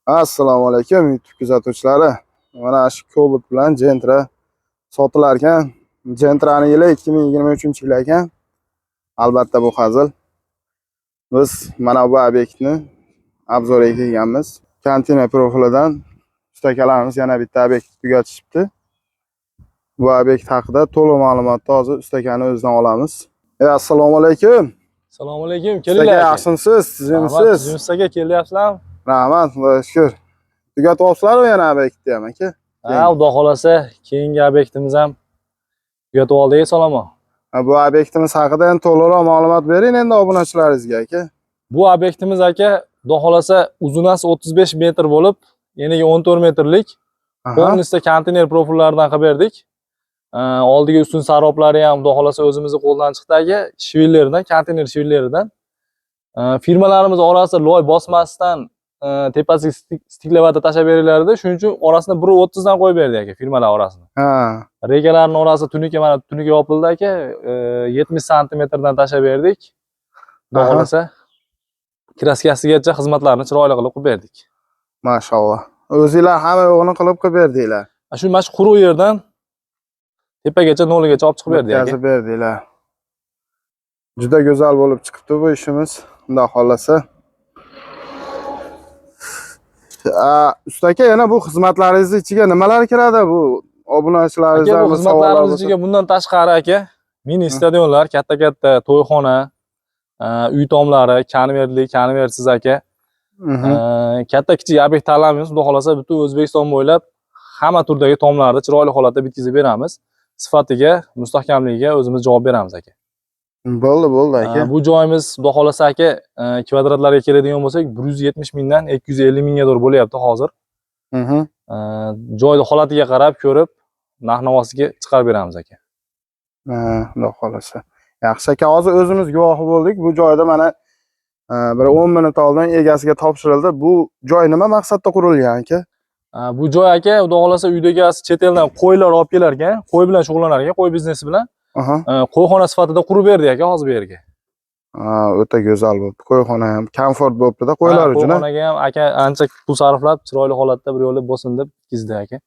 Assalomu alaykum YouTube kuzatuvchilari. Mana shu Cobalt bilan Gentra sotilar ekan. Gentraning yili 2023-yil ekan. Albatta bu hazil. Biz mana bu obyektni obzoriga kelganmiz. Konteyner profilidan ustakalarimiz yana bitta obyekt tugatishibdi. Bu obyekt haqida to'liq ma'lumotni hozir ustakani o'zidan olamiz. Assalomu alaykum. Assalomu alaykum. Kelinglar. Yaxshimisiz? Sizimsiz? Siz ustaga kelyapsizlarmi? Rahmat, Xudoga shukr. Tugatib olibsizlarmi yana obyektni ham aka? Ha, Xudo xolasa keyingi obyektimiz ham tugatib oldik, salomon. Bu obyektimiz haqida ham to'liqroq ma'lumot bering endi obunachilaringizga aka. Bu obyektimiz aka, Xudo xolasa uzunasi 35 metr bo'lib, eniga 14 metrlik. Polnisda konteyner profillaridan qilib berdik. Oldiga ustun saroblari ham Xudo xolasa o'zimizning qo'ldan chiqdi aka, shivilleridan, konteyner shivilleridan. Firmalarimiz orasida loy bosmasdan tepasiga stiklavata tashlab beriladi. Shuning uchun orasida 1.30 dan qo'yib berdik aka, firmalar orasida. Regalarning orasida tunuka, mana tunuka yopildi aka, 70 santimetrdan tashlab berdik. Xudo xolasa kraskasigacha xizmatlarni chiroyli qilib berdik. Mashalloh. O'zingizlar hamma yo'g'ini qilib berdinglar. Shu mana shu quruq yerdan tepagacha noligacha olib chiqib berdik aka. Yetkazib berdinglar. Juda go'zal bo'lib chiqibdi bu ishimiz. Xudo xolasa. Ustaka, yana bu xizmatlaringiz ichiga nimalar kiradi bu obunachilaringizdan? Bu xizmatlarimiz ichiga bundan tashqari aka, mini stadionlar, katta-katta to'yxona, uy tomlari, konvertsiz aka. Katta-kichik obyekt tanlaymiz. Xudo xolasa butun O'zbekiston bo'ylab hamma turdagi tomlarni chiroyli holatda bitkazib beramiz. Sifatiga, mustahkamligiga o'zimiz javob beramiz aka. Bo'ldi aka. Bu joyimiz Xudo xolasa aka, kvadratlarga keladigan bo'lsak 170 mingdan 250 mingga doğru bo'lyapti hozir. Joyni holatiga qarab ko'rib, narx-navosiga chiqarib beramiz aka. Xudo xolasa. Yaxshi aka, hozir o'zimiz guvohi bo'ldik. Bu joyda mana bir 10 minut oldin egasiga topshirildi. Bu joy nima maqsadda qurilgan aka? Bu joy aka, Xudo xolasa uydagi chet eldan qo'ylar olib kelar ekan, qo'y bilan shug'ullanar ekan, qo'y biznesi bilan. Qo'yxona sifatida qurib berdik aka hozir bu yerga. O'ta go'zal bo'ldi. Qo'yxona ham komfort bo'libdi-da qo'ylar uchun. Qo'yxonaga ham aka ancha pul sarflab, chiroyli holatda bir yo'lib bo'lsin deb bitkizdi aka.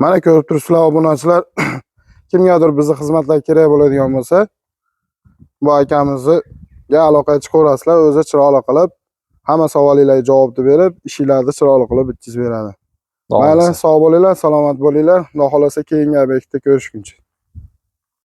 Mana ko'rib turibsizlar obunachilar, kimgadir bizning xizmatlar kerak bo'ladigan bo'lsa, bu akamizni aloqaga chiqaverasizlar, o'zi chiroyli qilib, hamma savolinglarga javobni berib, ishinglarni chiroyli qilib bitkazib beradi. Mayli, sog' bo'linglar, salomat bo'linglar. Xudo xolasa keyingi obyektda ko'rishguncha.